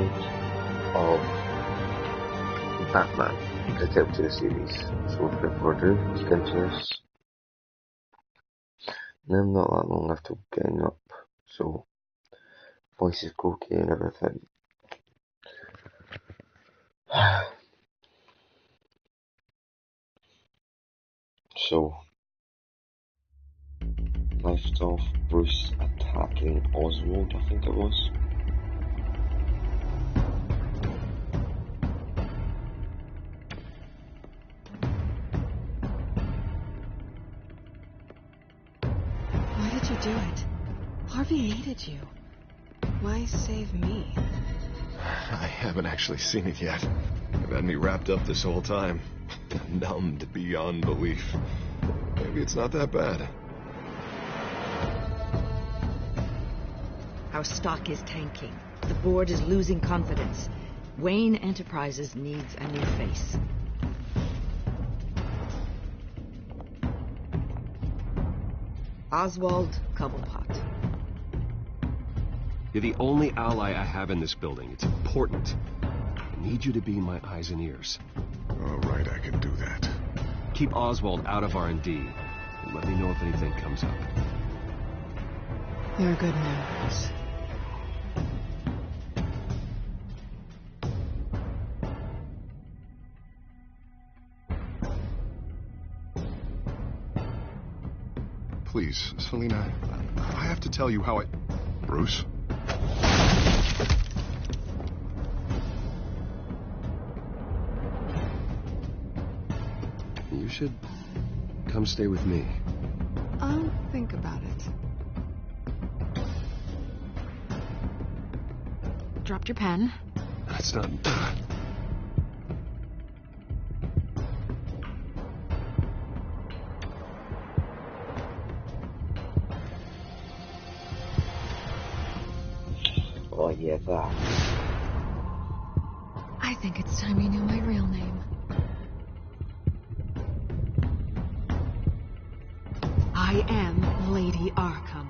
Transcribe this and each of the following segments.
episode of Batman, the TellTale series. So without further ado, let's get into this. Now I'm not that long after getting up, so voice is croaky and everything. So, left off Bruce attacking Oswald, I think it was. Why did you do it? Harvey hated you. Why save me? I haven't actually seen it yet. You've had me wrapped up this whole time. Numbed beyond belief. Maybe it's not that bad. Our stock is tanking. The board is losing confidence. Wayne Enterprises needs a new face. Oswald Cobblepot. You're the only ally I have in this building. It's important. I need you to be my eyes and ears. All right, I can do that. Keep Oswald out of R&D, and let me know if anything comes up. You're a good man, Bruce. Please, Selina, I have to tell you how Bruce? You should come stay with me. I'll think about it. Dropped your pen. That's not... Oh yeah, that. I think it's time you knew my real name. I am Lady Arkham.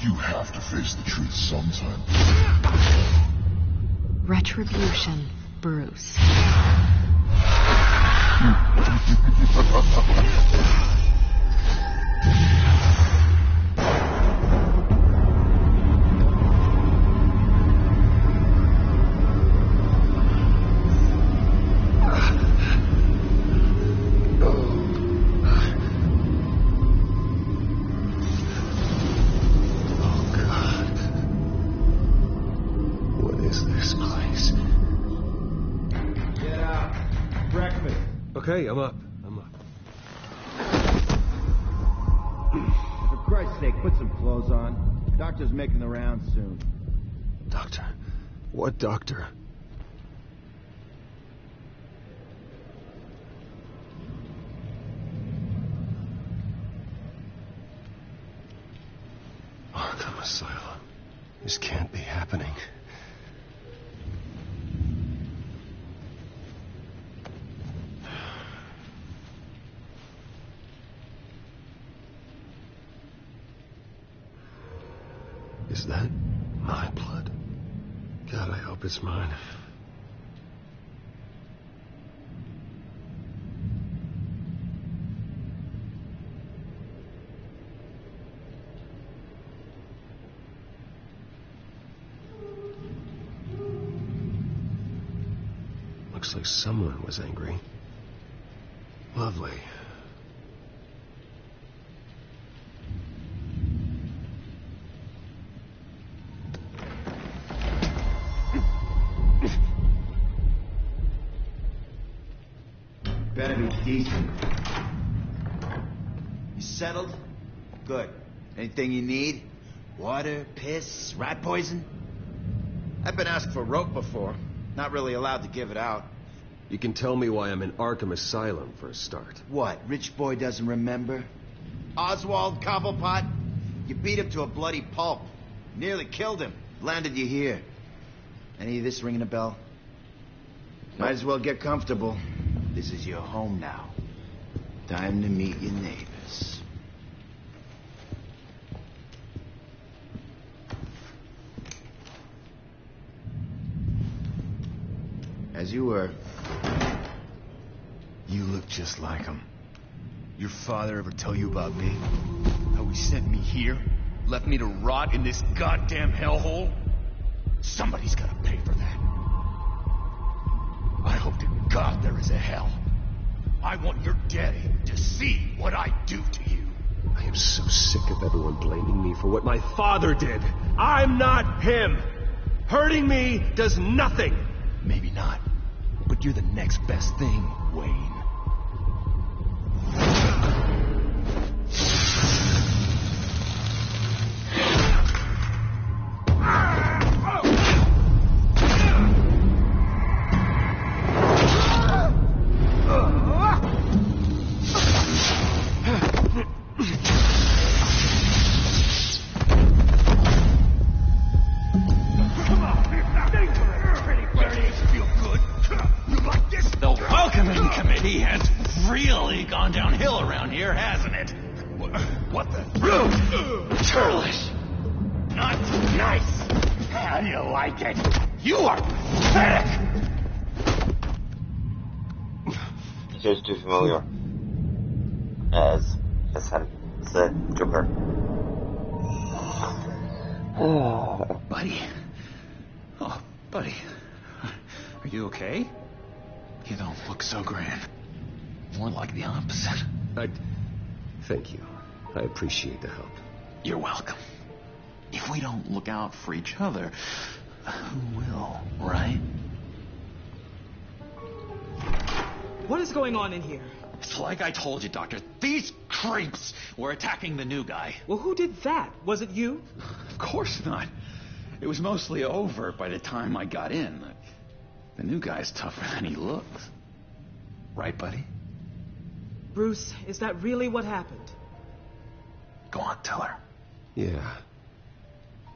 You have to face the truth sometime. Retribution, Bruce. Okay, I'm up. For Christ's sake, put some clothes on. Doctor's making the rounds soon. Doctor? What doctor? Arkham Asylum. This can't be happening. Is that my blood? God, I hope it's mine. Looks like someone was angry. Lovely. Better be decent. You settled? Good. Anything you need? Water, piss, rat poison? I've been asked for rope before. Not really allowed to give it out. You can tell me why I'm in Arkham Asylum for a start. What, rich boy doesn't remember? Oswald Cobblepot? You beat him to a bloody pulp. Nearly killed him. Landed you here. Any of this ringing a bell? Might as well get comfortable. This is your home now. Time to meet your neighbors. As you were. You look just like him. Your father ever tell you about me? How he sent me here? Left me to rot in this goddamn hellhole? Somebody's gotta pay for that. I hope to God there is a hell. I want your daddy to see what I do to you. I am so sick of everyone blaming me for what my father did. I'm not him. Hurting me does nothing. Maybe not, but you're the next best thing, Wayne. Just too familiar as him, the Joker. Buddy. Oh, buddy. Are you okay? You don't look so grand. More like the opposite. Thank you. I appreciate the help. You're welcome. If we don't look out for each other, who will, right? What is going on in here? It's like I told you, Doctor. These creeps were attacking the new guy. Well, who did that? Was it you? Of course not. It was mostly over by the time I got in. The new guy's tougher than he looks. Right, buddy? Bruce, is that really what happened? Go on, tell her. Yeah,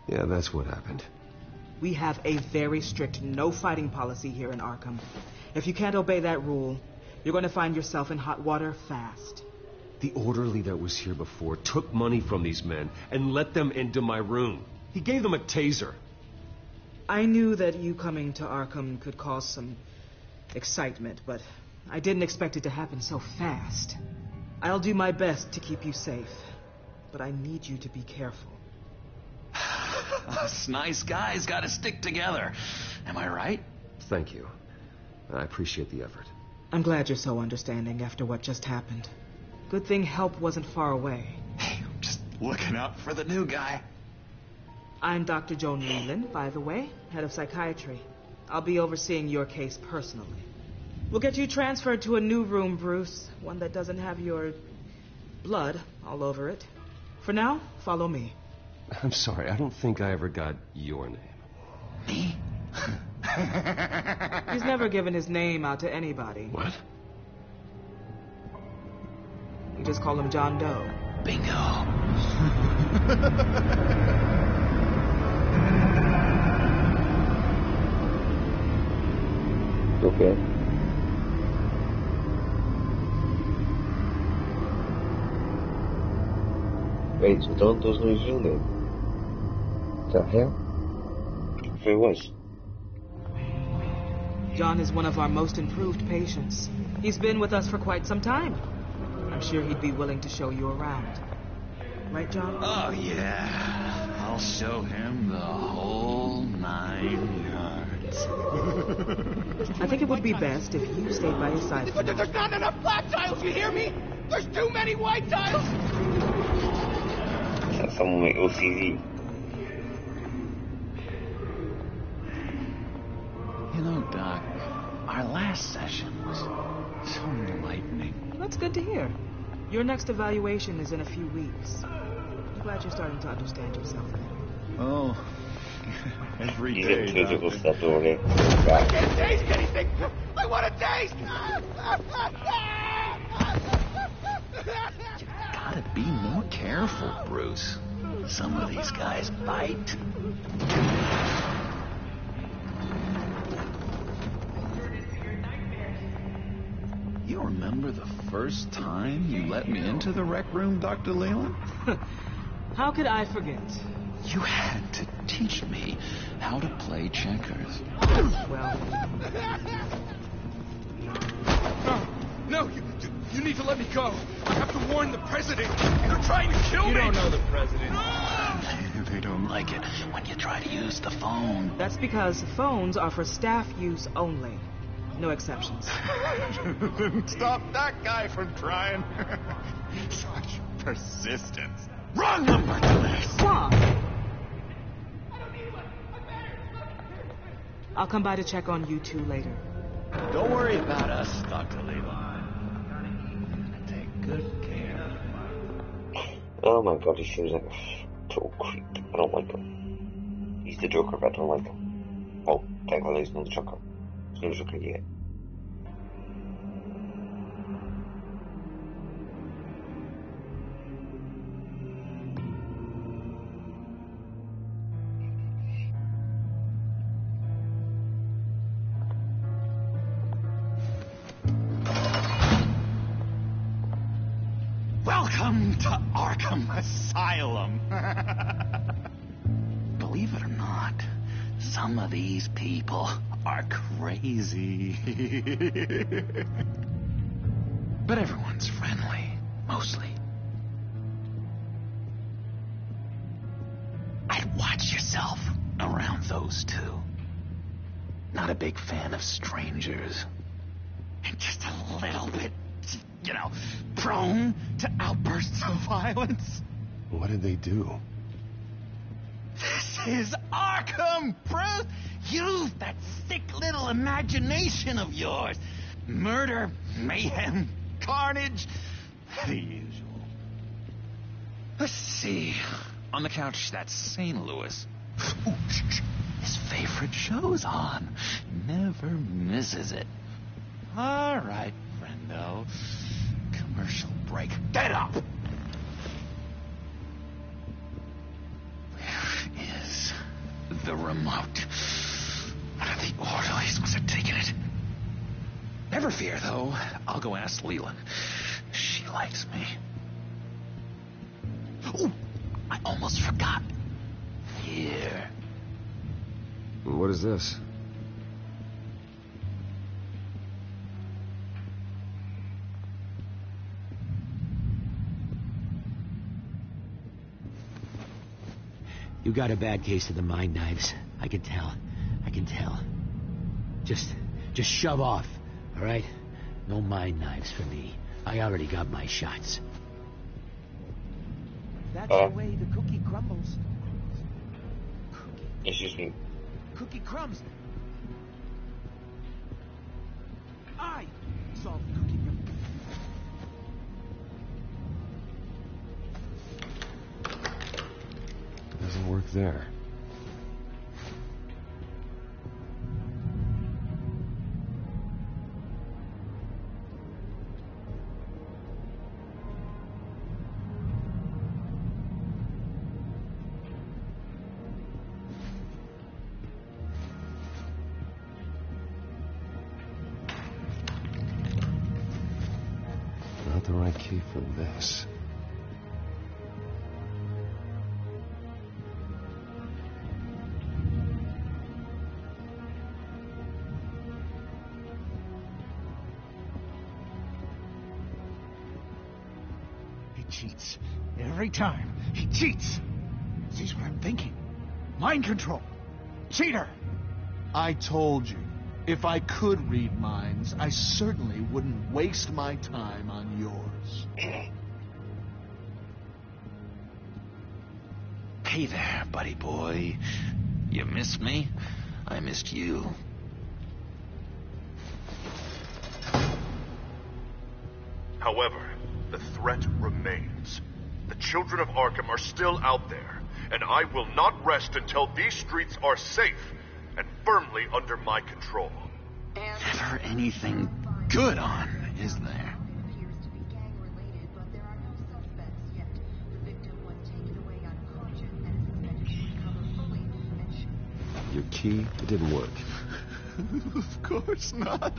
that's what happened. We have a very strict no fighting policy here in Arkham. If you can't obey that rule, you're going to find yourself in hot water fast. The orderly that was here before took money from these men and let them into my room. He gave them a taser. I knew that you coming to Arkham could cause some excitement, but I didn't expect it to happen so fast. I'll do my best to keep you safe, but I need you to be careful. Us nice guys gotta stick together. Am I right? Thank you. I appreciate the effort. I'm glad you're so understanding after what just happened. Good thing help wasn't far away. Hey, I'm just looking out for the new guy. I'm Dr. Joan Leland, by the way, head of psychiatry. I'll be overseeing your case personally. We'll get you transferred to a new room, Bruce. One that doesn't have your blood all over it. For now, follow me. I'm sorry, I don't think I ever got your name. Me? He's never given his name out to anybody. What? You just call him John Doe. Bingo. Okay. Wait, so Don doesn't know his real name? The hell? Who was? John is one of our most improved patients. He's been with us for quite some time. I'm sure he'd be willing to show you around. Right, John? Oh, yeah. I'll show him the whole 9 yards. I think it would be best if you stayed by his side. But there's not enough black tiles, you hear me? There's too many white tiles! Someone with OCD. You know, Doc, our last session was so enlightening. That's good to hear. Your next evaluation is in a few weeks. I'm glad you're starting to understand yourself better. Oh, every He's day, getting physical Doctor. stuff already. I can't taste anything! I want to taste! You gotta be more careful, Bruce. Some of these guys bite. You remember the first time you let me into the rec room, Dr. Leland? How could I forget? You had to teach me how to play checkers. Well, No, you need to let me go. I have to warn the president. They're trying to kill me. You don't know the president. They don't like it when you try to use the phone. that's because phones are for staff use only. No exceptions. Stop that guy from trying. Such persistence. Wrong number to this. Stop! I'll come by to check on you two later. Don't worry about us, Dr. Leland. I'm gonna take good care of you. Oh my god, he seems like a total creep. I don't like him. He's the Joker, but I don't like him. Oh, technically he's not the Joker. He's not the Joker yet. Welcome to Arkham Asylum. Believe it or not, some of these people are crazy. But everyone's friendly, mostly. I'd watch yourself around those two. Not a big fan of strangers. And just a little bit, prone to outbursts of violence. What did they do? This is Arkham, Bruce! Use that sick little imagination of yours. Murder, mayhem, carnage, the usual. Let's see. On the couch, that's St. Louis. Ooh, his favorite show's on. Never misses it. All right, friendo. Commercial break. Get up! Where is the remote? One of the orderlies must have taken it. Never fear, though. I'll go ask Leland. She likes me. Ooh, I almost forgot. Here. What is this? You got a bad case of the mind knives. I can tell. I can tell. Just shove off, all right? No mind knives for me. I already got my shots. That's the way the cookie crumbles. Excuse me. Cookie crumbs. I solved the cookie crumb. Doesn't work there. Not the right key for this. He cheats. Every time. He cheats. Sees what I'm thinking. Mind control. Cheater. I told you, if I could read minds, I certainly wouldn't waste my time on yours. Hey there, buddy boy. You missed me? I missed you. However, the threat remains. The children of Arkham are still out there, and I will not rest until these streets are safe and firmly under my control. Never anything good on, is there? Your key, it didn't work. Of course not.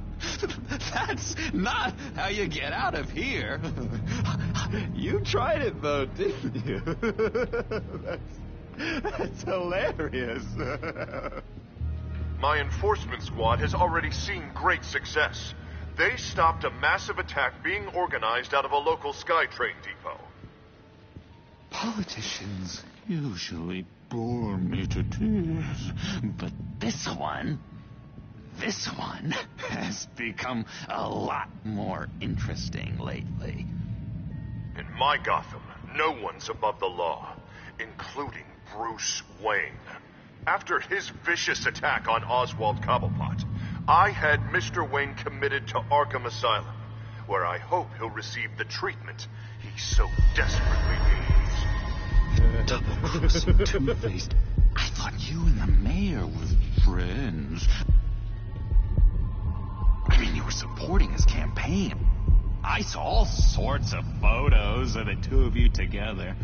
That's not how you get out of here. You tried it, though, didn't you? That's hilarious. My enforcement squad has already seen great success. They stopped a massive attack being organized out of a local SkyTrain depot. Politicians usually bore me to tears, but this one has become a lot more interesting lately. In my Gotham, no one's above the law, including Bruce Wayne. After his vicious attack on Oswald Cobblepot, I had Mr. Wayne committed to Arkham Asylum, where I hope he'll receive the treatment he so desperately needs. Double-crossing Two-Faced. I thought you and the mayor were friends. I mean, you were supporting his campaign. I saw all sorts of photos of the two of you together.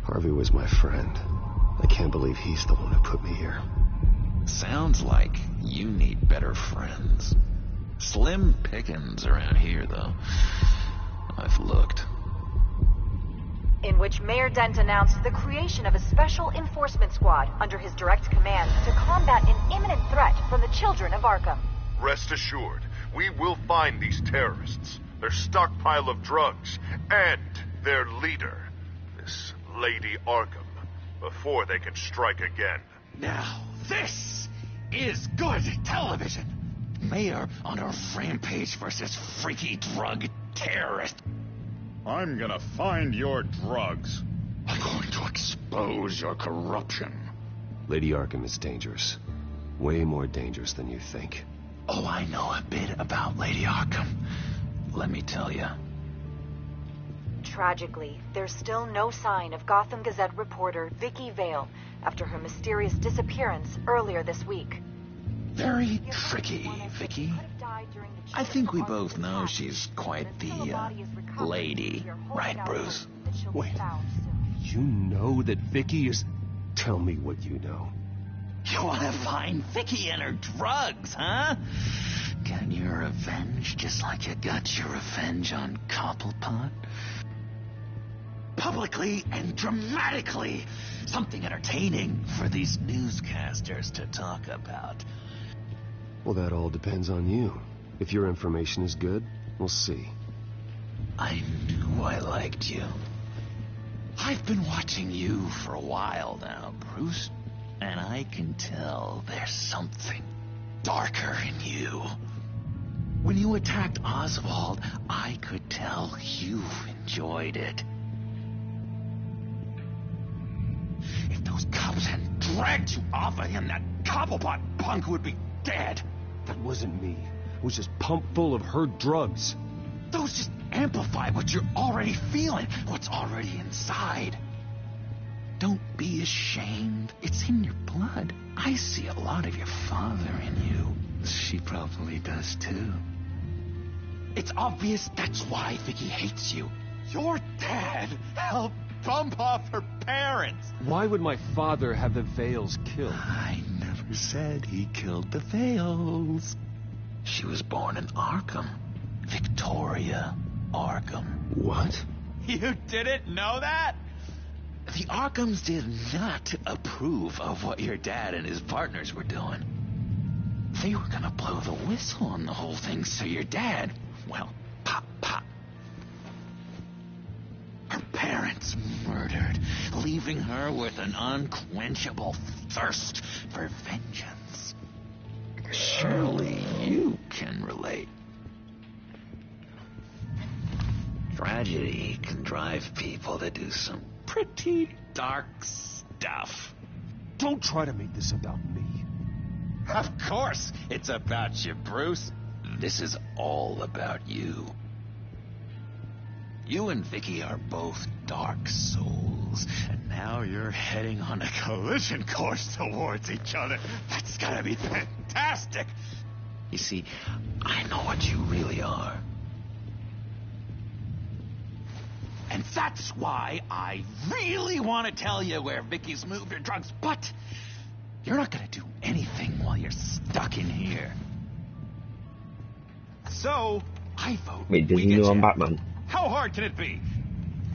Harvey was my friend. I can't believe he's the one who put me here. Sounds like you need better friends. Slim pickings around here, though. I've looked. In which Mayor Dent announced the creation of a special enforcement squad under his direct command to combat an imminent threat from the children of Arkham. Rest assured, we will find these terrorists, their stockpile of drugs, and their leader, this Lady Arkham, before they can strike again. Now, this is good television. Mayor on a rampage versus freaky drug terrorist. I'm gonna find your drugs. I'm going to expose your corruption. Lady Arkham is dangerous. Way more dangerous than you think. Oh, I know a bit about Lady Arkham. Let me tell you. Tragically, there's still no sign of Gotham Gazette reporter Vicky Vale after her mysterious disappearance earlier this week. Very tricky, Vicky. I think we both know she's quite the lady, right, Bruce? Wait, you know that Vicky is... Tell me what you know. You want to find Vicky and her drugs, huh? Get your revenge just like you got your revenge on Cobblepot? Publicly and dramatically. Something entertaining for these newscasters to talk about. Well, that all depends on you. If your information is good, we'll see. I knew I liked you. I've been watching you for a while now, Bruce. And I can tell there's something darker in you. When you attacked Oswald, I could tell you enjoyed it. If those cops hadn't dragged you off of him, that Cobblepot punk would be dead. That wasn't me. It was just pumped full of her drugs. Those just amplify what you're already feeling, what's already inside. Don't be ashamed. It's in your blood. I see a lot of your father in you. She probably does, too. It's obvious that's why Vicky hates you. Your dad helped bump off her parents. Why would my father have the Vales killed? I never said he killed the Vales. She was born in Arkham. Victoria Arkham. What? You didn't know that? The Arkhams did not approve of what your dad and his partners were doing. They were gonna blow the whistle on the whole thing, so your dad, well, pop. Her parents murdered, leaving her with an unquenchable thirst for vengeance. Surely you can relate. Tragedy can drive people to do some pretty dark stuff. Don't try to make this about me. Of course it's about you, Bruce. This is all about you. You and Vicky are both dark souls, and now you're heading on a collision course towards each other. That's gotta be fantastic! You see, I know what you really are. And that's why I really want to tell you where Vicky's moved her drugs, but you're not gonna do anything while you're stuck in here. So, I vote. Wait, does he know I'm Batman? How hard can it be?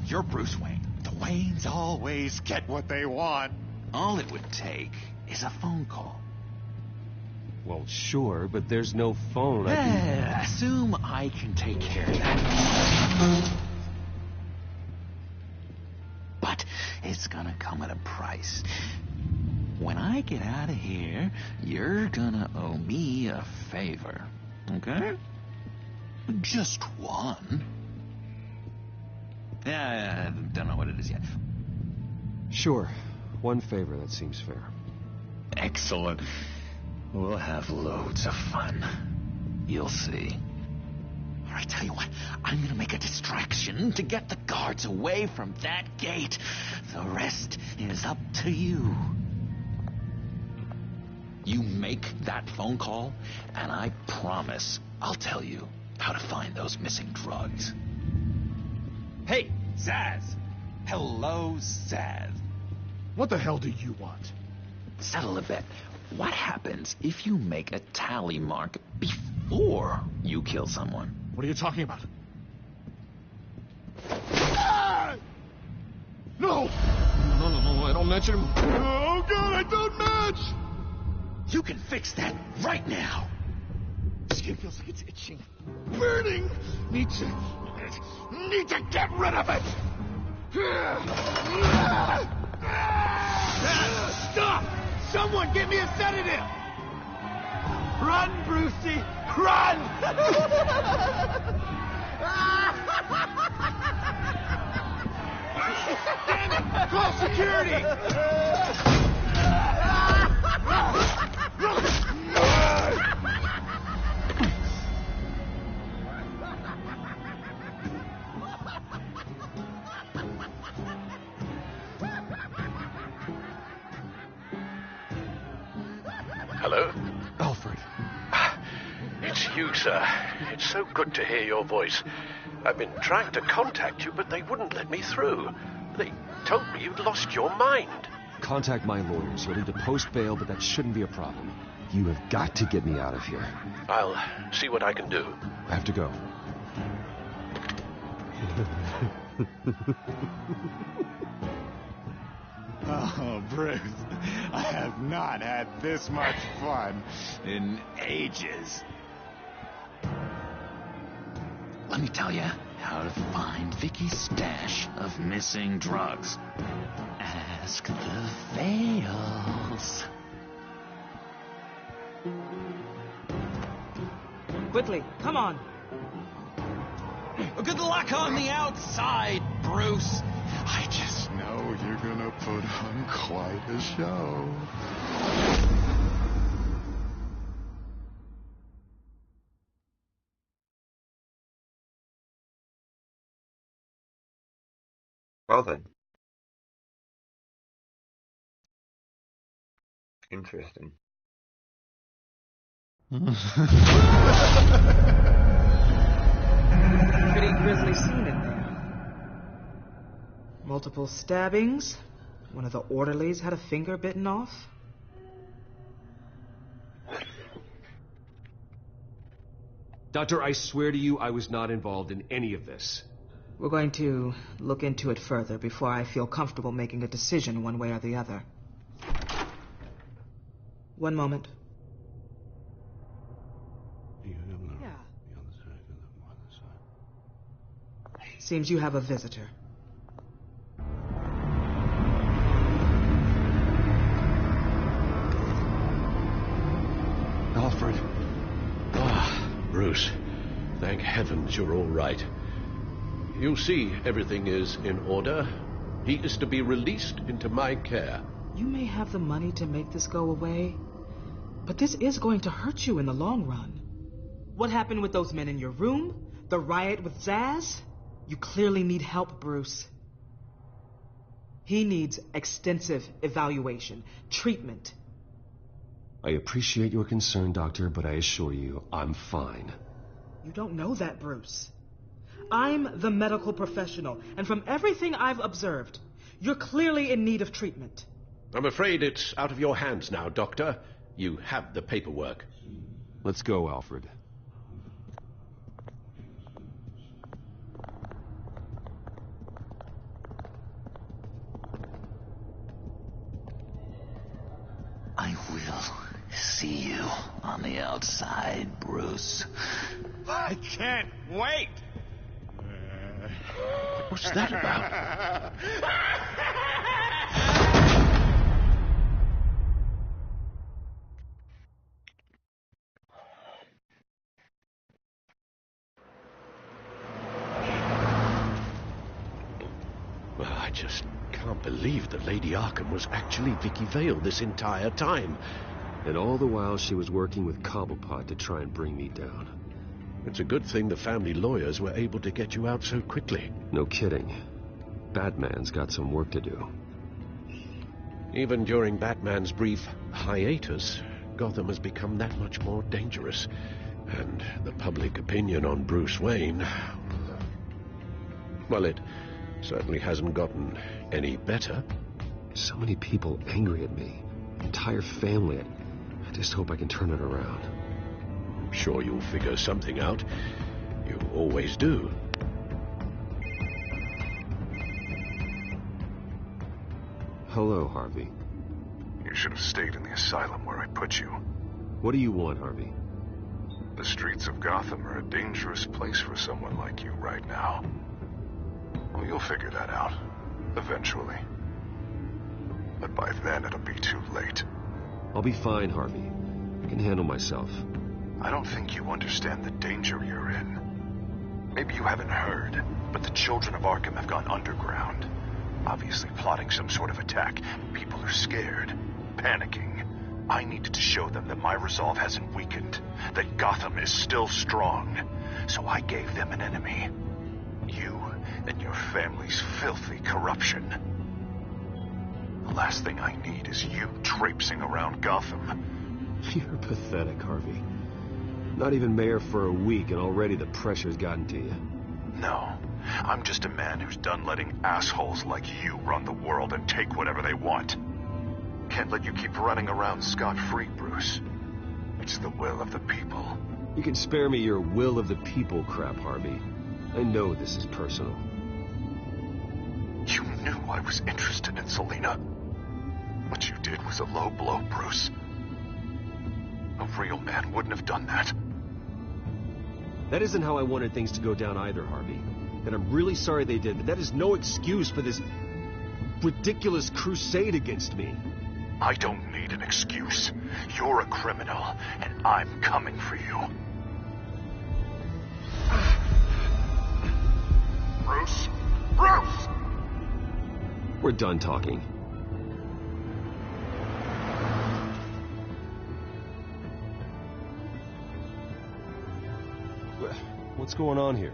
You're Bruce Wayne. The Waynes always get what they want. All it would take is a phone call. Well, sure, but there's no phone. Assume I can take care of that. But it's gonna come at a price. When I get out of here, you're gonna owe me a favor. Okay? Just one. Yeah, I don't know what it is yet. Sure. One favor, that seems fair. Excellent. We'll have loads of fun. You'll see. All right, tell you what. I'm gonna make a distraction to get the guards away from that gate. The rest is up to you. You make that phone call, and I promise I'll tell you how to find those missing drugs. Hey, Zaz! Hello, Zaz. What the hell do you want? Settle a bet. What happens if you make a tally mark before you kill someone? What are you talking about? Ah! No! No, I don't match him. Oh, God, I don't match! You can fix that right now. Skin feels like it's itching. Burning! Need to get rid of it! Stop! Someone get me a sedative! Run, Brucey! Run! Damn it! Call security! Hello? Alfred. It's you, sir. It's so good to hear your voice. I've been trying to contact you, but they wouldn't let me through. They told me you'd lost your mind. Contact my lawyers. You'll need to post bail, but that shouldn't be a problem. You have got to get me out of here. I'll see what I can do. I have to go. Oh, Bruce, I have not had this much fun in ages. Let me tell you how to find Vicky's stash of missing drugs. Ask the Vales. Quickly, come on. Good luck on the outside, Bruce. I just know you're gonna put on quite a show. Well then. Interesting. Pretty grisly scene in there. Multiple stabbings. One of the orderlies had a finger bitten off. Doctor, I swear to you I was not involved in any of this. We're going to look into it further before I feel comfortable making a decision one way or the other. One moment. Yeah. Seems you have a visitor. Alfred. Ah, Bruce. Thank heavens you're all right. You see, everything is in order. He is to be released into my care. You may have the money to make this go away, but this is going to hurt you in the long run. What happened with those men in your room? The riot with Zaz? You clearly need help, Bruce. He needs extensive evaluation, treatment. I appreciate your concern, Doctor, but I assure you, I'm fine. You don't know that, Bruce. I'm the medical professional, and from everything I've observed, you're clearly in need of treatment. I'm afraid it's out of your hands now, Doctor. You have the paperwork. Let's go, Alfred. I will see you on the outside, Bruce. I can't wait! What's that about? Well, I just can't believe that Lady Arkham was actually Vicky Vale this entire time. And all the while she was working with Cobblepot to try and bring me down. It's a good thing the family lawyers were able to get you out so quickly. No kidding. Batman's got some work to do. Even during Batman's brief hiatus, Gotham has become that much more dangerous. And the public opinion on Bruce Wayne... well, it certainly hasn't gotten any better. So many people angry at me. Entire family. I just hope I can turn it around. I'm sure you'll figure something out. You always do. Hello, Harvey. You should have stayed in the asylum where I put you. What do you want, Harvey? The streets of Gotham are a dangerous place for someone like you right now. Well, you'll figure that out. Eventually. But by then, it'll be too late. I'll be fine, Harvey. I can handle myself. I don't think you understand the danger you're in. Maybe you haven't heard, but the children of Arkham have gone underground. Obviously plotting some sort of attack. People are scared, panicking. I needed to show them that my resolve hasn't weakened, that Gotham is still strong. So I gave them an enemy. You and your family's filthy corruption. The last thing I need is you traipsing around Gotham. You're pathetic, Harvey. Not even mayor for a week and already the pressure's gotten to you. No. I'm just a man who's done letting assholes like you run the world and take whatever they want. Can't let you keep running around scot-free, Bruce. It's the will of the people. You can spare me your will of the people crap, Harvey. I know this is personal. You knew I was interested in Selina. What you did was a low blow, Bruce. A real man wouldn't have done that. That isn't how I wanted things to go down either, Harvey. And I'm really sorry they did, but that is no excuse for this ridiculous crusade against me. I don't need an excuse. You're a criminal, and I'm coming for you. Bruce? Bruce! We're done talking. What's going on here?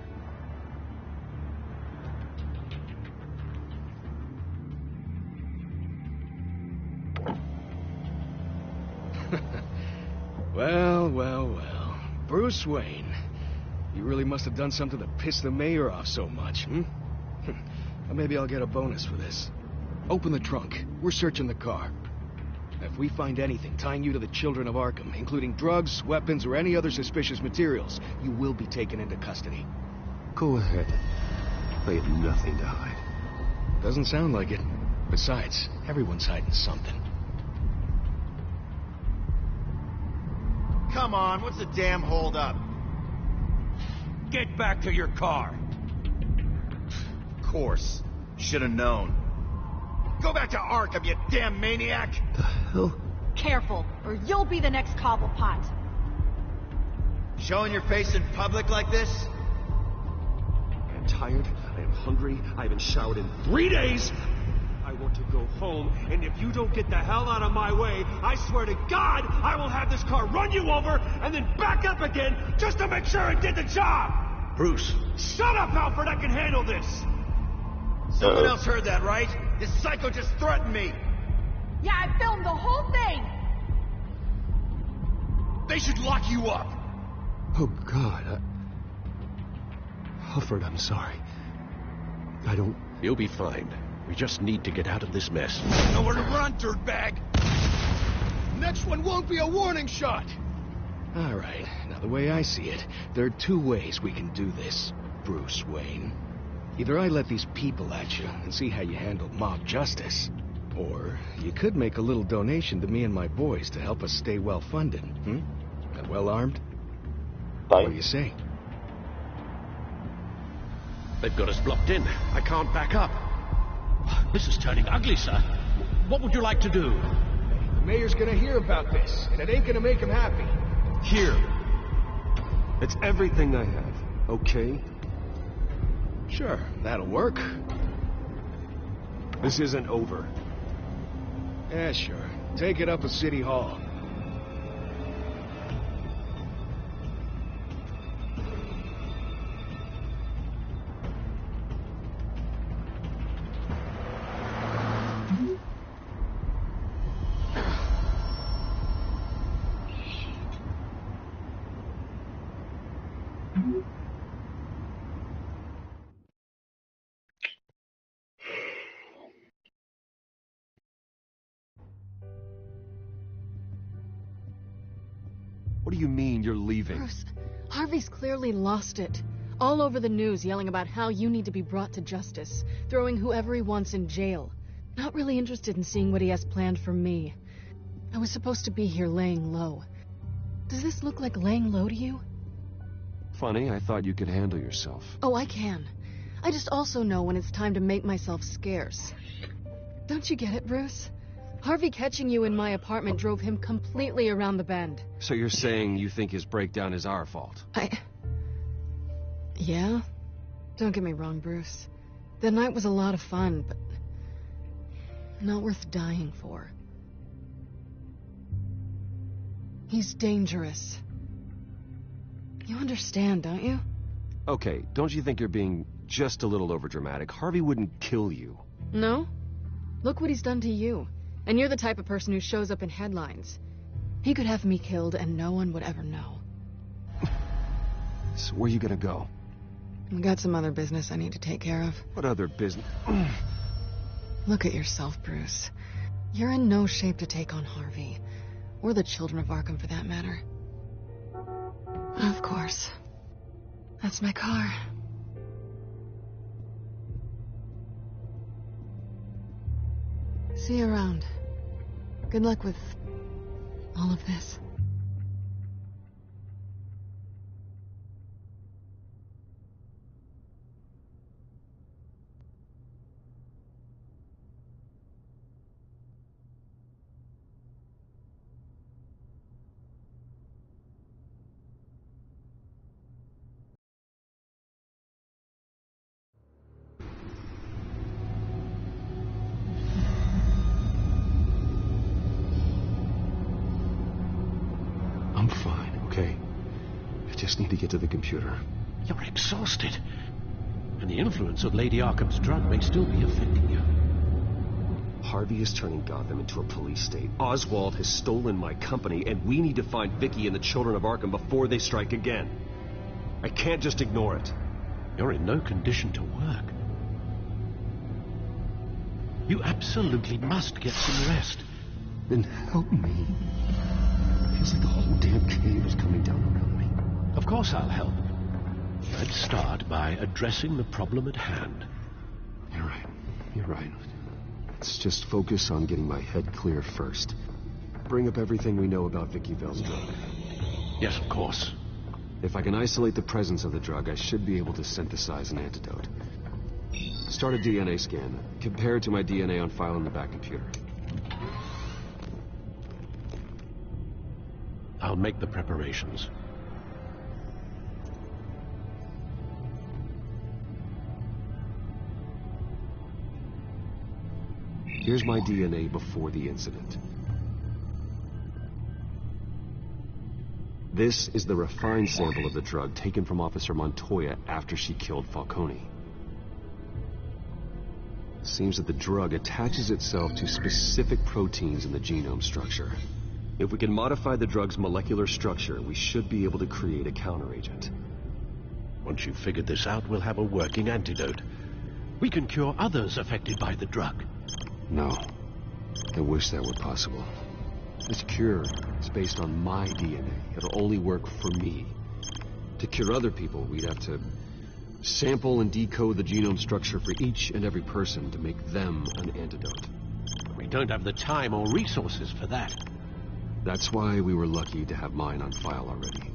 Well. Bruce Wayne. You really must have done something to piss the mayor off so much, hmm? Well, maybe I'll get a bonus for this. Open the trunk. We're searching the car. If we find anything tying you to the children of Arkham, including drugs, weapons, or any other suspicious materials, you will be taken into custody. Go ahead. I have nothing to hide. Doesn't sound like it. Besides, everyone's hiding something. Come on, what's the damn holdup? Get back to your car. Of course. Should have known. Go back to Arkham, you damn maniac! The hell? Careful, or you'll be the next Cobblepot. Showing your face in public like this? I am tired, I am hungry, I haven't showered in 3 days! I want to go home, and if you don't get the hell out of my way, I swear to God, I will have this car run you over, and then back up again, just to make sure it did the job! Bruce. Shut up, Alfred! I can handle this! Someone else heard that, right? This psycho just threatened me! Yeah, I filmed the whole thing! They should lock you up! Oh, God. Alfred, I'm sorry. I don't... You'll be fine. We just need to get out of this mess. Nowhere to run, dirtbag! Next one won't be a warning shot! All right, now the way I see it, there are two ways we can do this, Bruce Wayne. Either I let these people at you and see how you handle mob justice, or you could make a little donation to me and my boys to help us stay well-funded, And well-armed? What do you say? They've got us blocked in. I can't back up. This is turning ugly, sir. What would you like to do? The mayor's gonna hear about this, and it ain't gonna make him happy. Here. It's everything I have, okay? Sure, that'll work. This isn't over. Yeah, sure. Take it up at City Hall. What do you mean you're leaving? Bruce, Harvey's clearly lost it. All over the news yelling about how you need to be brought to justice, throwing whoever he wants in jail. Not really interested in seeing what he has planned for me. I was supposed to be here laying low. Does this look like laying low to you? Funny, I thought you could handle yourself. Oh, I can. I just also know when it's time to make myself scarce. Don't you get it, Bruce? Harvey catching you in my apartment drove him completely around the bend. So you're saying you think his breakdown is our fault? Yeah? Don't get me wrong, Bruce. The night was a lot of fun, but not worth dying for. He's dangerous. You understand, don't you? Okay, don't you think you're being just a little overdramatic? Harvey wouldn't kill you. No? Look what he's done to you. And you're the type of person who shows up in headlines. He could have me killed and no one would ever know. So where you gonna go? I've got some other business I need to take care of. What other business? Look at yourself, Bruce. You're in no shape to take on Harvey. Or the children of Arkham, for that matter. Of course. That's my car. See you around. Good luck with all of this. I'm fine, okay? I just need to get to the computer. You're exhausted. And the influence of Lady Arkham's drug may still be affecting you. Harvey is turning Gotham into a police state. Oswald has stolen my company, and we need to find Vicky and the children of Arkham before they strike again. I can't just ignore it. You're in no condition to work. You absolutely must get some rest. Then help me. Feels like the whole damn cave is coming down around me. Of course I'll help. Let's start by addressing the problem at hand. You're right. You're right. Let's just focus on getting my head clear first. Bring up everything we know about Vicky Vale's drug. Yes, of course. If I can isolate the presence of the drug, I should be able to synthesize an antidote. Start a DNA scan. Compare it to my DNA on file in the back computer. I'll make the preparations. Here's my DNA before the incident. This is the refined sample of the drug taken from Officer Montoya after she killed Falcone. Seems that the drug attaches itself to specific proteins in the genome structure. If we can modify the drug's molecular structure, we should be able to create a counteragent. Once you've figured this out, we'll have a working antidote. We can cure others affected by the drug. No. I wish that were possible. This cure is based on my DNA. It'll only work for me. To cure other people, we'd have to sample and decode the genome structure for each and every person to make them an antidote. We don't have the time or resources for that. That's why we were lucky to have mine on file already.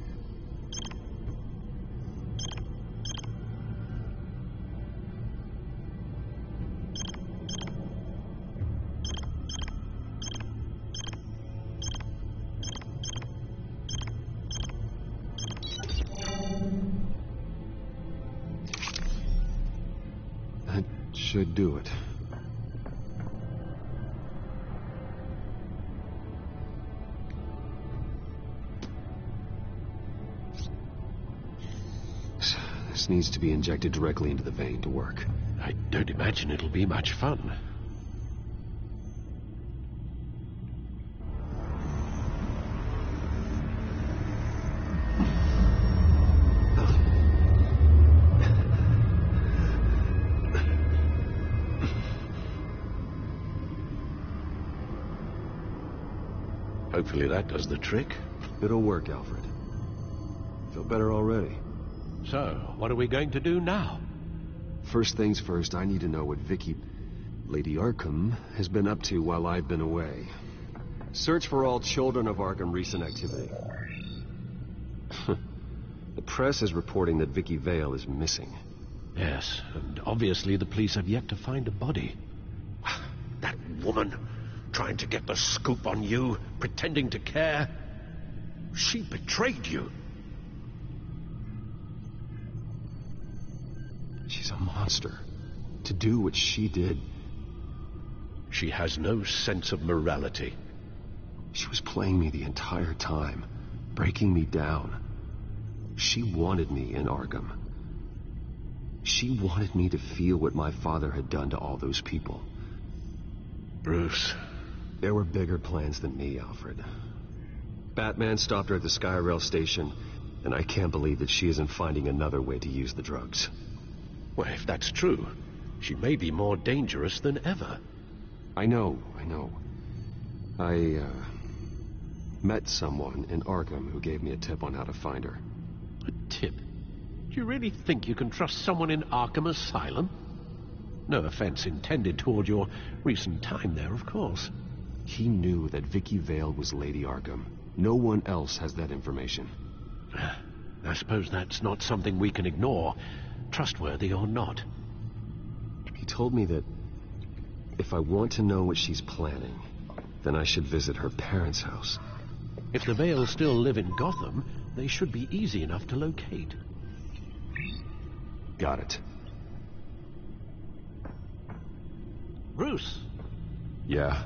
That should do it. This needs to be injected directly into the vein to work. I don't imagine it'll be much fun. Hopefully that does the trick. It'll work, Alfred. Feel better already. So, what are we going to do now? First things first, I need to know what Lady Arkham, has been up to while I've been away. Search for all children of Arkham recent activity. The press is reporting that Vicky Vale is missing. Yes, and obviously the police have yet to find a body. That woman, trying to get the scoop on you, pretending to care. She betrayed you. She's a monster. To do what she did. She has no sense of morality. She was playing me the entire time, breaking me down. She wanted me in Arkham. She wanted me to feel what my father had done to all those people. Bruce. There were bigger plans than me, Alfred. Batman stopped her at the Skyrail station, and I can't believe that she isn't finding another way to use the drugs. Well, if that's true, she may be more dangerous than ever. I know. I met someone in Arkham who gave me a tip on how to find her. A tip? Do you really think you can trust someone in Arkham Asylum? No offense intended toward your recent time there, of course. He knew that Vicky Vale was Lady Arkham. No one else has that information. I suppose that's not something we can ignore, trustworthy or not. He told me that if I want to know what she's planning, then I should visit her parents' house. If the Vales still live in Gotham, they should be easy enough to locate. Got it. Bruce? Yeah?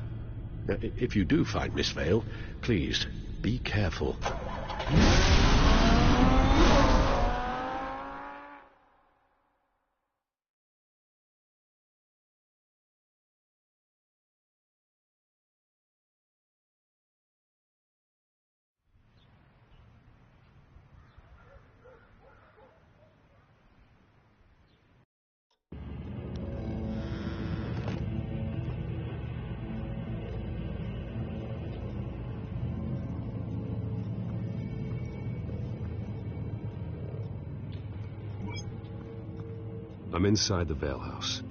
If you do find Miss Vale, please, be careful. I'm inside the Vale house.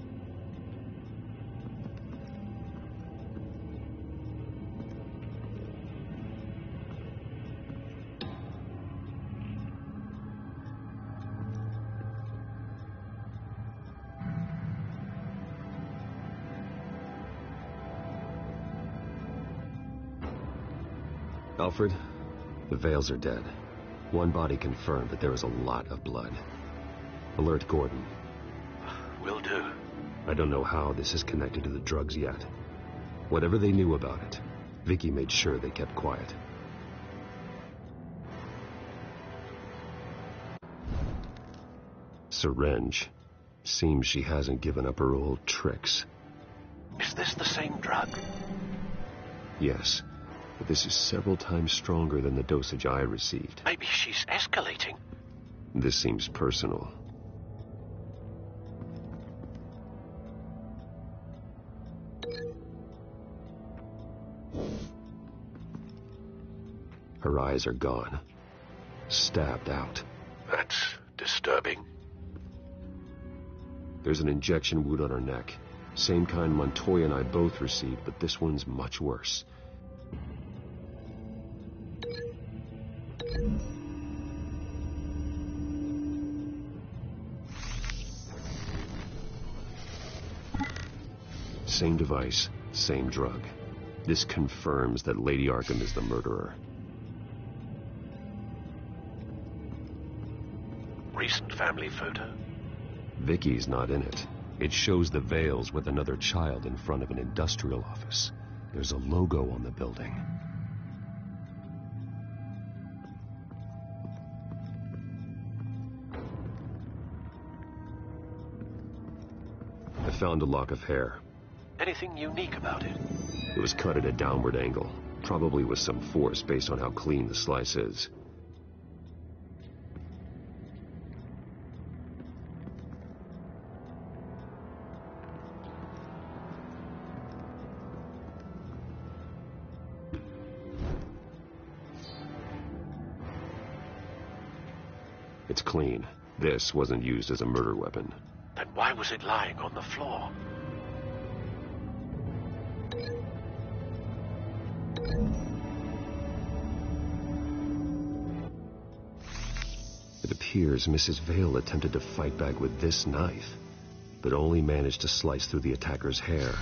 Alfred, the Vales are dead. One body confirmed, but there is a lot of blood. Alert Gordon. Will do. I don't know how this is connected to the drugs yet. Whatever they knew about it, Vicky made sure they kept quiet. Syringe. Seems she hasn't given up her old tricks. Is this the same drug? Yes, but this is several times stronger than the dosage I received. Maybe she's escalating. This seems personal. Her eyes are gone. Stabbed out. That's disturbing. There's an injection wound on her neck. Same kind Montoya and I both received, but this one's much worse. Same device, same drug. This confirms that Lady Arkham is the murderer. Recent family photo? Vicky's not in it. It shows the Vales with another child in front of an industrial office. There's a logo on the building. I found a lock of hair. Anything unique about it? It was cut at a downward angle, probably with some force based on how clean the slice is. It's clean. This wasn't used as a murder weapon. Then why was it lying on the floor? It appears Mrs. Vale attempted to fight back with this knife, but only managed to slice through the attacker's hair.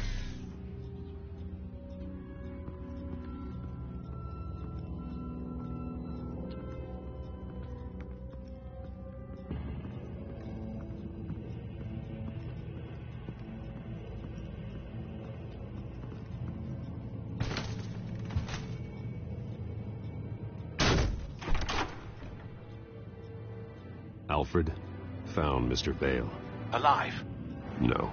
Alfred found Mr. Vale. Alive? No.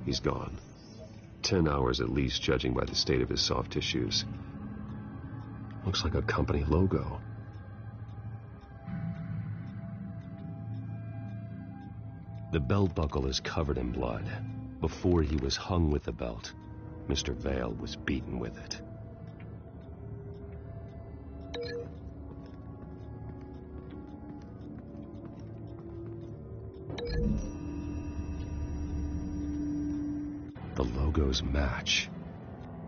He's gone. 10 hours at least, judging by the state of his soft tissues. Looks like a company logo. The belt buckle is covered in blood. Before he was hung with the belt, Mr. Vale was beaten with it. The logos match.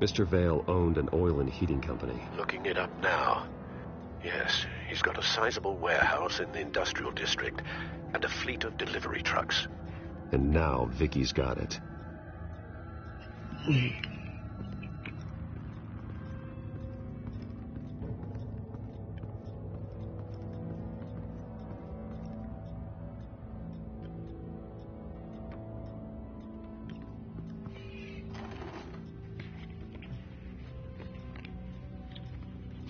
Mr. Vale owned an oil and heating company. Looking it up now. Yes, he's got a sizable warehouse in the industrial district and a fleet of delivery trucks. And now Vicky's got it.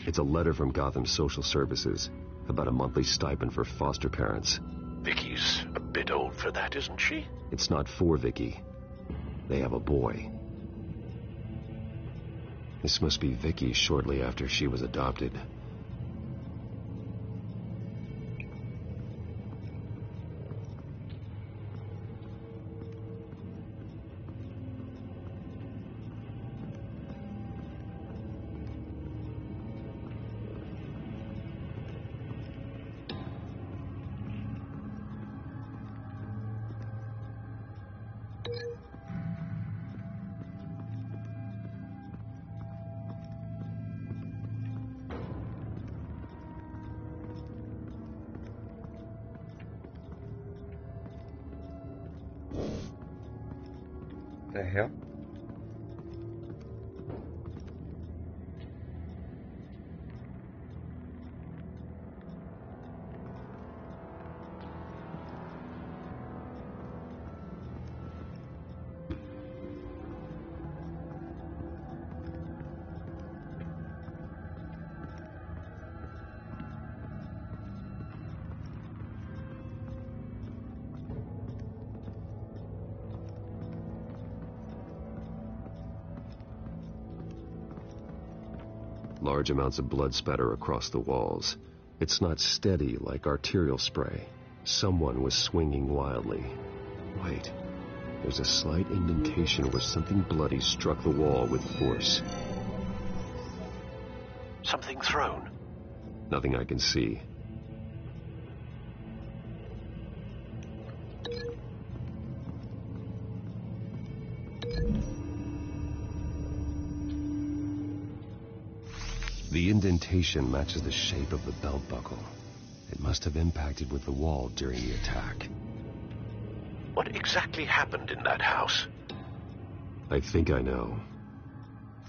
It's a letter from Gotham Social Services about a monthly stipend for foster parents. Vicky's a bit old for that, isn't she? It's not for Vicky. They have a boy. This must be Vicky shortly after she was adopted. The hell? Large amounts of blood spatter across the walls. It's not steady like arterial spray. Someone was swinging wildly. Wait, there's a slight indentation where something bloody struck the wall with force. Something thrown? Nothing I can see. The indentation matches the shape of the belt buckle. It must have impacted with the wall during the attack. What exactly happened in that house? I think I know.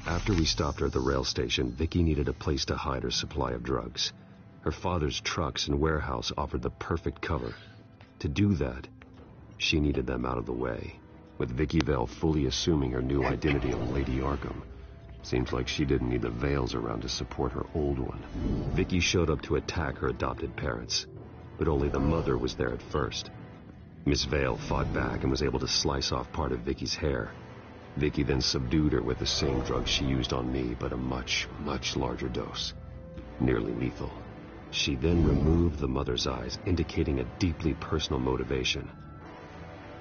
After we stopped her at the rail station, Vicky needed a place to hide her supply of drugs. Her father's trucks and warehouse offered the perfect cover. To do that, she needed them out of the way, with Vicky Vale fully assuming her new identity of Lady Arkham. Seems like she didn't need the veils around to support her old one. Vicky showed up to attack her adopted parents, but only the mother was there at first. Miss Vale fought back and was able to slice off part of Vicky's hair. Vicky then subdued her with the same drug she used on me, but a much, much larger dose. Nearly lethal. She then removed the mother's eyes, indicating a deeply personal motivation.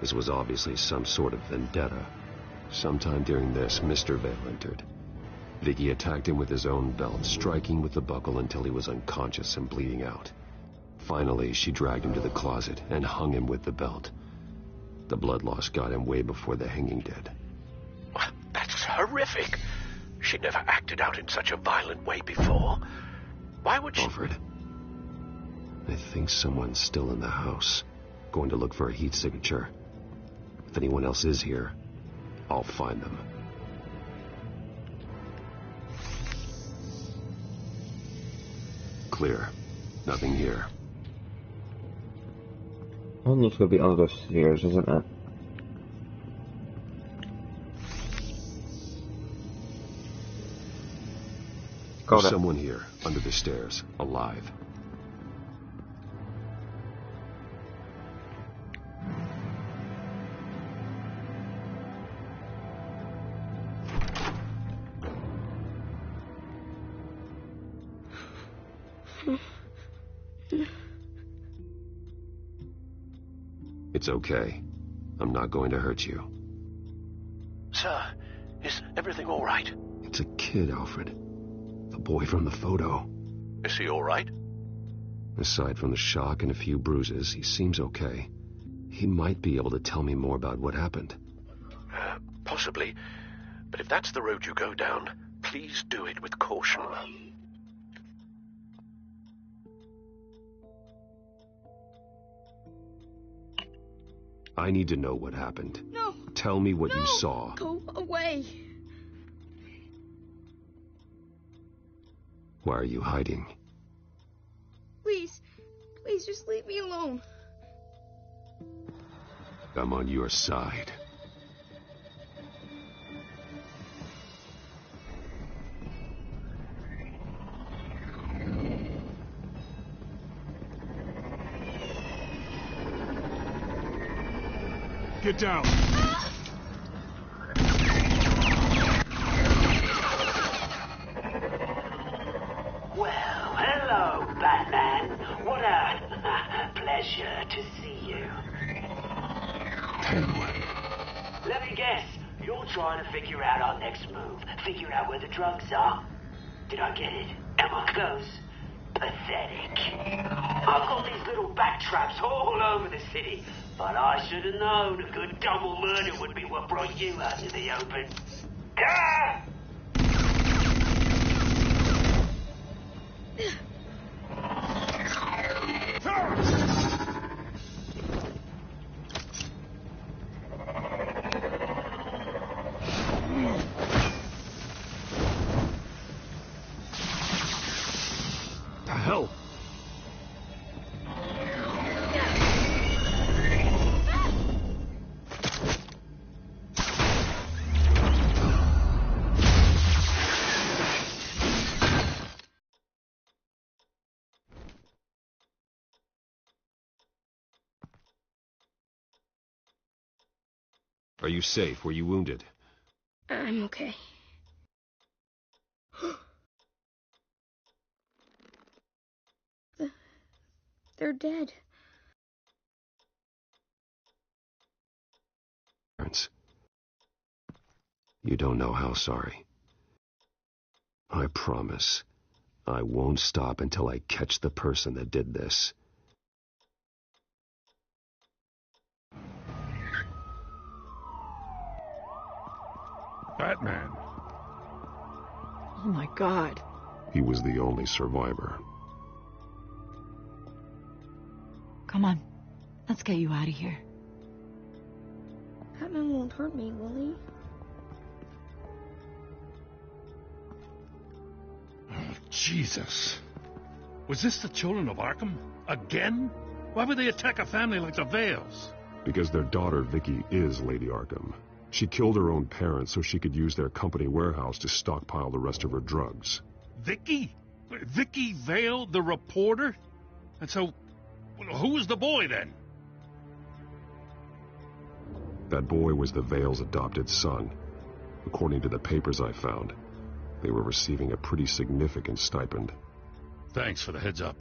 This was obviously some sort of vendetta. Sometime during this, Mr. Vale entered. Vicky attacked him with his own belt, striking with the buckle until he was unconscious and bleeding out. Finally, she dragged him to the closet and hung him with the belt. The blood loss got him way before the hanging did. That's horrific. She never acted out in such a violent way before. Why would she... Alfred, I think someone's still in the house. Going to look for a heat signature. If anyone else is here, I'll find them. Clear. Nothing here. Well, there's going to be other stairs, isn't it? There's someone here, under the stairs, alive. It's okay. I'm not going to hurt you. Sir, is everything all right? It's a kid, Alfred. The boy from the photo. Is he all right? Aside from the shock and a few bruises, he seems okay. He might be able to tell me more about what happened. Possibly. But if that's the road you go down, please do it with caution. I need to know what happened. No! Tell me what you saw. Go away! Why are you hiding? Please, please just leave me alone. I'm on your side. Get down. Well, hello, Batman. What a pleasure to see you. Let me guess. You're trying to figure out our next move. Figure out where the drugs are. Did I get it? Am I close? Pathetic. I've got these little bat traps all over the city. But I should have known a good double murder would be what brought you out to the open. Ah! The hell? Are you safe? Were you wounded? I'm okay. They're dead. You don't know how sorry. I promise, I won't stop until I catch the person that did this. Batman. Oh my God. He was the only survivor. Come on. Let's get you out of here. Batman won't hurt me, will he? Oh, Jesus. Was this the children of Arkham? Again? Why would they attack a family like the Vales? Because their daughter, Vicky, is Lady Arkham. She killed her own parents so she could use their company warehouse to stockpile the rest of her drugs. Vicky? Vicky Vale, the reporter? And so, who was the boy then? That boy was the Vale's adopted son. According to the papers I found, they were receiving a pretty significant stipend. Thanks for the heads up.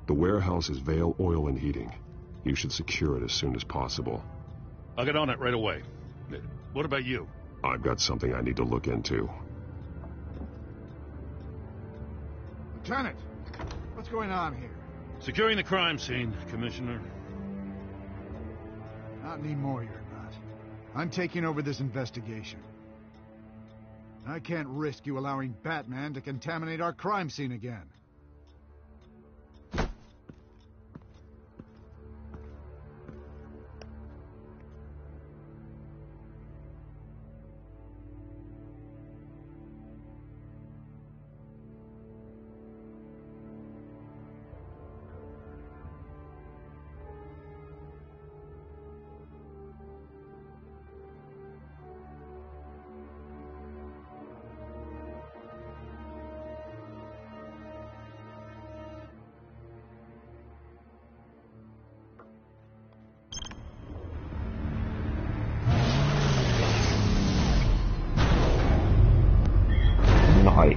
The warehouse is Vale Oil and Heating. You should secure it as soon as possible. I'll get on it right away. What about you? I've got something I need to look into. Lieutenant, what's going on here? Securing the crime scene, Commissioner. Not anymore, you're not. I'm taking over this investigation. I can't risk you allowing Batman to contaminate our crime scene again.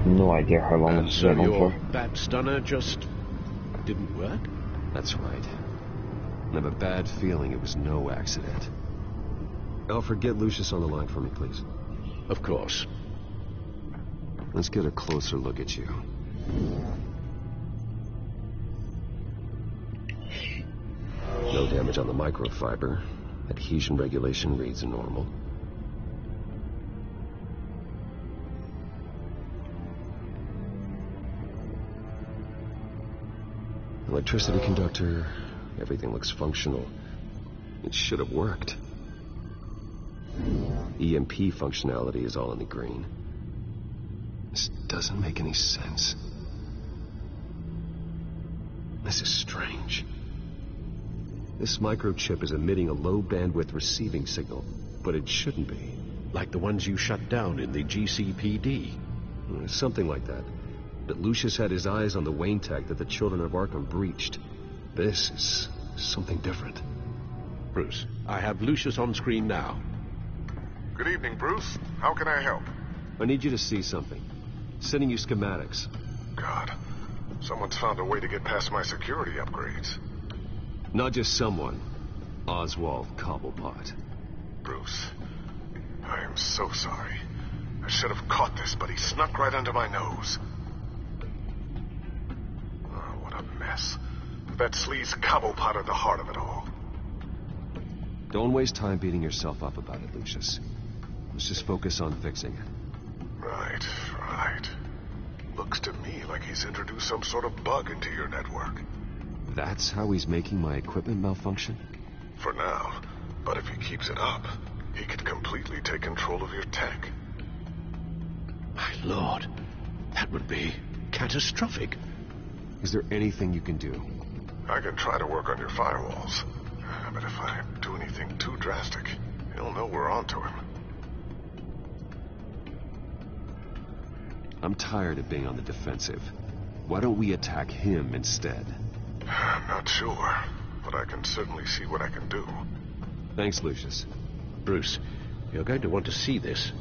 No idea how long this So went on your for. bat stunner just didn't work? That's right. I have a bad feeling it was no accident. Alfred, get Lucius on the line for me, please. Of course. Let's get a closer look at you. No damage on the microfiber. Adhesion regulation reads normal. Electricity conductor, everything looks functional. It should have worked. EMP functionality is all in the green. This doesn't make any sense. This is strange. This microchip is emitting a low-bandwidth receiving signal, but it shouldn't be. Like the ones you shut down in the GCPD. Something like that. But Lucius had his eyes on the Wayne tech that the children of Arkham breached. This is something different. Bruce, I have Lucius on screen now. Good evening, Bruce. How can I help? I need you to see something. Sending you schematics. God, someone's found a way to get past my security upgrades. Not just someone. Oswald Cobblepot. Bruce, I am so sorry. I should have caught this, but he snuck right under my nose. Oh, what a mess. That sleaze Cobblepot at the heart of it all. Don't waste time beating yourself up about it, Lucius. Let's just focus on fixing it. Right. Looks to me like he's introduced some sort of bug into your network. That's how he's making my equipment malfunction? For now. But if he keeps it up, he could completely take control of your tech. My lord, that would be catastrophic. Is there anything you can do? I can try to work on your firewalls. But if I do anything too drastic, he'll know we're onto him. I'm tired of being on the defensive. Why don't we attack him instead? I'm not sure, but I can certainly see what I can do. Thanks, Lucius. Bruce, you're going to want to see this.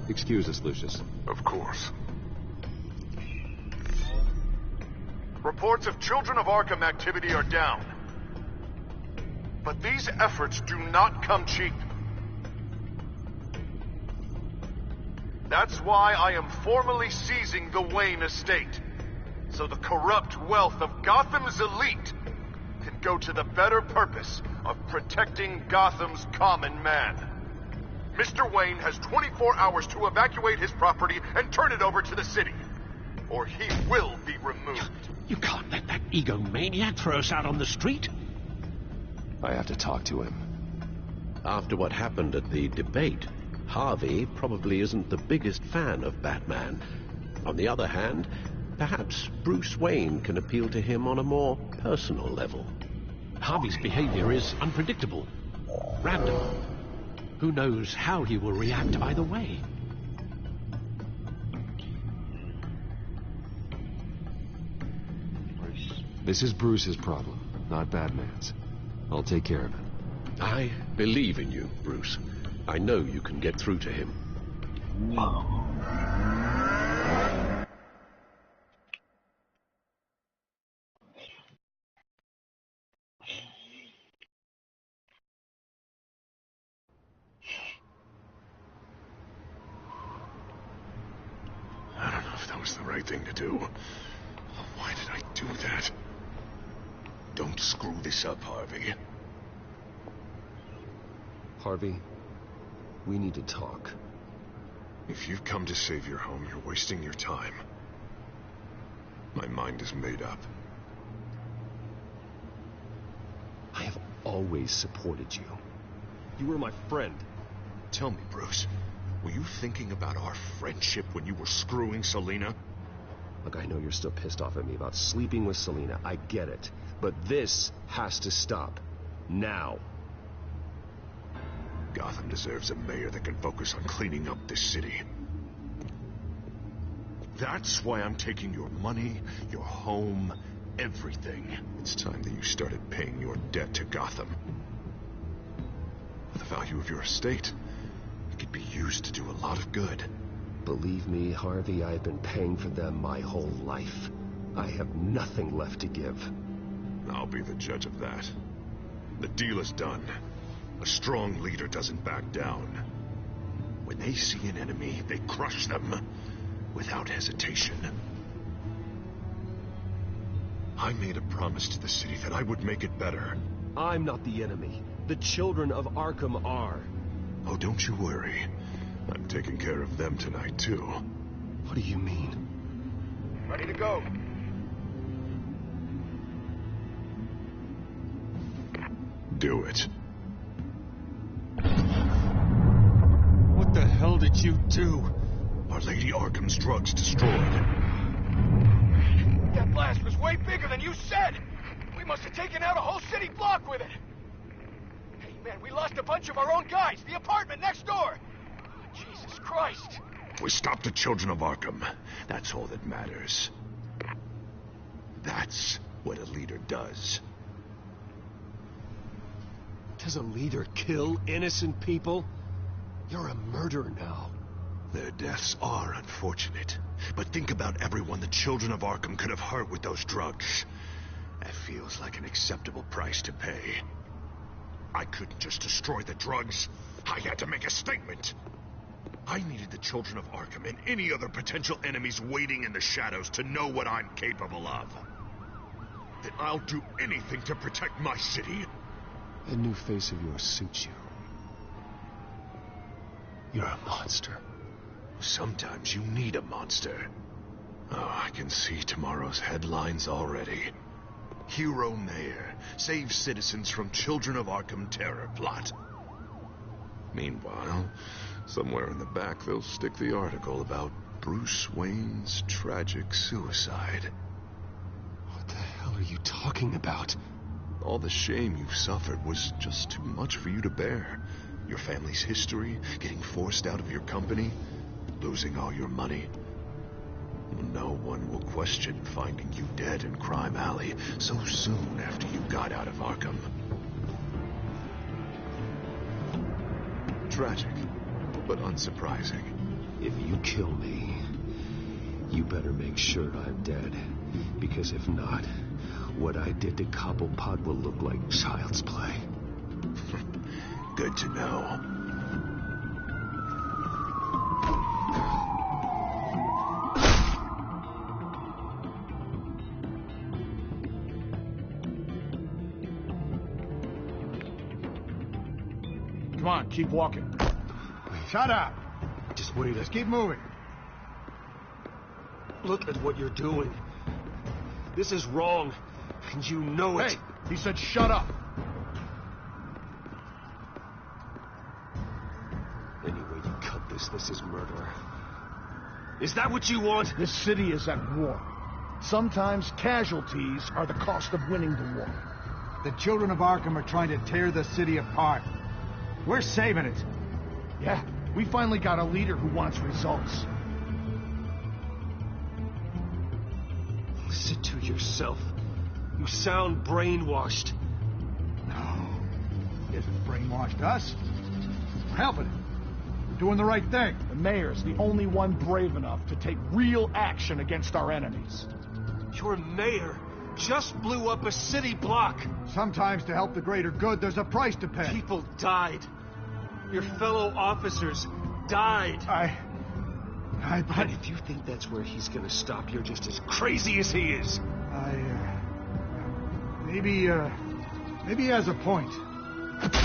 Excuse us, Lucius. Of course. Reports of Children of Arkham activity are down. But these efforts do not come cheap. That's why I am formally seizing the Wayne estate, so the corrupt wealth of Gotham's elite can go to the better purpose of protecting Gotham's common man. Mr. Wayne has 24 hours to evacuate his property and turn it over to the city, or he will be removed. You can't let that egomaniac throw us out on the street. I have to talk to him. After what happened at the debate, Harvey probably isn't the biggest fan of Batman. On the other hand, perhaps Bruce Wayne can appeal to him on a more personal level. Harvey's behavior is unpredictable, random. Who knows how he will react either way? This is Bruce's problem, not Batman's. I'll take care of it. I believe in you, Bruce. I know you can get through to him. I don't know if that was the right thing to do. Why did I do that? Don't screw this up, Harvey. Harvey, we need to talk. If you've come to save your home, you're wasting your time. My mind is made up. I have always supported you. You were my friend. Tell me, Bruce, were you thinking about our friendship when you were screwing Selina? Look, I know you're still pissed off at me about sleeping with Selina. I get it. But this has to stop. Now. Gotham deserves a mayor that can focus on cleaning up this city. That's why I'm taking your money, your home, everything. It's time that you started paying your debt to Gotham. The value of your estate, it could be used to do a lot of good. Believe me, Harvey, I've been paying for them my whole life. I have nothing left to give. I'll be the judge of that. The deal is done. A strong leader doesn't back down. When they see an enemy, they crush them without hesitation. I made a promise to the city that I would make it better. I'm not the enemy. The children of Arkham are. Oh, don't you worry. I'm taking care of them tonight, too. What do you mean? Ready to go. Do it. What the hell did you do? Our Lady Arkham's drugs destroyed. That blast was way bigger than you said! We must have taken out a whole city block with it! Hey, man, we lost a bunch of our own guys! The apartment next door! Jesus Christ! We stopped the children of Arkham. That's all that matters. That's what a leader does. Does a leader kill innocent people? You're a murderer now. Their deaths are unfortunate. But think about everyone the children of Arkham could have hurt with those drugs. That feels like an acceptable price to pay. I couldn't just destroy the drugs. I had to make a statement. I needed the children of Arkham and any other potential enemies waiting in the shadows to know what I'm capable of. That I'll do anything to protect my city. The new face of yours suits you. You're a monster. Sometimes you need a monster. Oh, I can see tomorrow's headlines already. Hero Mayor saves citizens from Children of Arkham terror plot. Meanwhile, somewhere in the back they'll stick the article about Bruce Wayne's tragic suicide. What the hell are you talking about? All the shame you've suffered was just too much for you to bear. Your family's history, getting forced out of your company, losing all your money. No one will question finding you dead in Crime Alley so soon after you got out of Arkham. Tragic, but unsurprising. If you kill me, you better make sure I'm dead. Because if not, what I did to Cobblepot will look like child's play. Good to know. Come on, keep walking. Shut up. Just wait. Just keep moving. Look at what you're doing. This is wrong, and you know it. Hey, he said shut up. Any way you cut this is murder. Is that what you want? This city is at war. Sometimes casualties are the cost of winning the war. The children of Arkham are trying to tear the city apart. We're saving it. Yeah, we finally got a leader who wants results. Listen to yourself. You sound brainwashed. No. He hasn't brainwashed us. We're helping him. We're doing the right thing. The mayor's the only one brave enough to take real action against our enemies. Your mayor just blew up a city block. Sometimes to help the greater good, there's a price to pay. People died. Your fellow officers died. But if you think that's where he's gonna stop, you're just as crazy as he is. Maybe he has a point.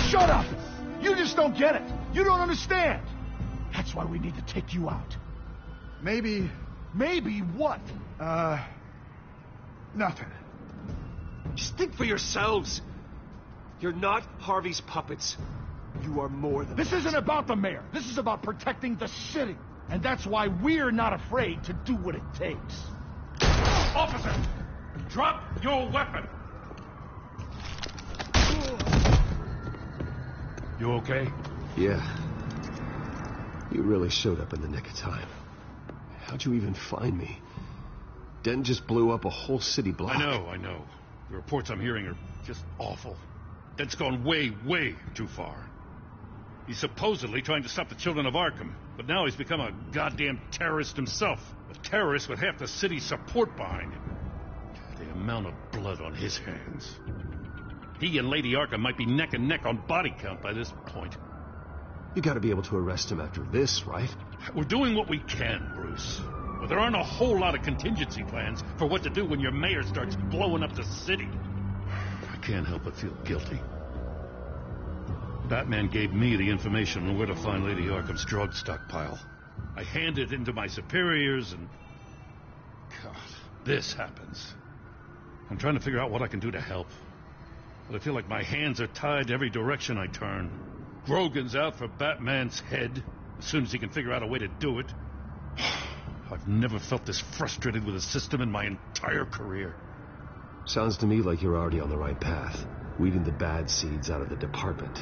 Shut up! You just don't get it. You don't understand. That's why we need to take you out. Maybe what? Nothing. Just think for yourselves. You're not Harvey's puppets. You are more than This isn't about the mayor. This is about protecting the city. And that's why we're not afraid to do what it takes. Officer! Drop your weapon! You okay? Yeah. You really showed up in the nick of time. How'd you even find me? Den just blew up a whole city block. I know. The reports I'm hearing are just awful. Den's gone way, way too far. He's supposedly trying to stop the children of Arkham, but now he's become a goddamn terrorist himself. A terrorist with half the city's support behind him. The amount of blood on his hands. He and Lady Arkham might be neck and neck on body count by this point. You gotta be able to arrest him after this, right? We're doing what we can, Bruce. But there aren't a whole lot of contingency plans for what to do when your mayor starts blowing up the city. I can't help but feel guilty. Batman gave me the information on where to find Lady Arkham's drug stockpile. I handed it into my superiors and... God, this happens. I'm trying to figure out what I can do to help. But I feel like my hands are tied every direction I turn. Grogan's out for Batman's head as soon as he can figure out a way to do it. I've never felt this frustrated with the system in my entire career. Sounds to me like you're already on the right path. Weeding the bad seeds out of the department.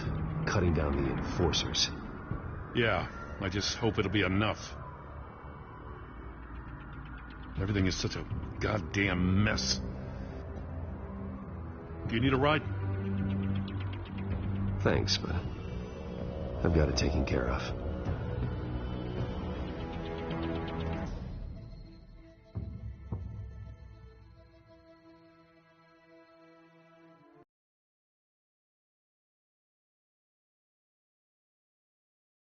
Cutting down the enforcers. Yeah, I just hope it'll be enough. Everything is such a goddamn mess. Do you need a ride? Thanks, but I've got it taken care of.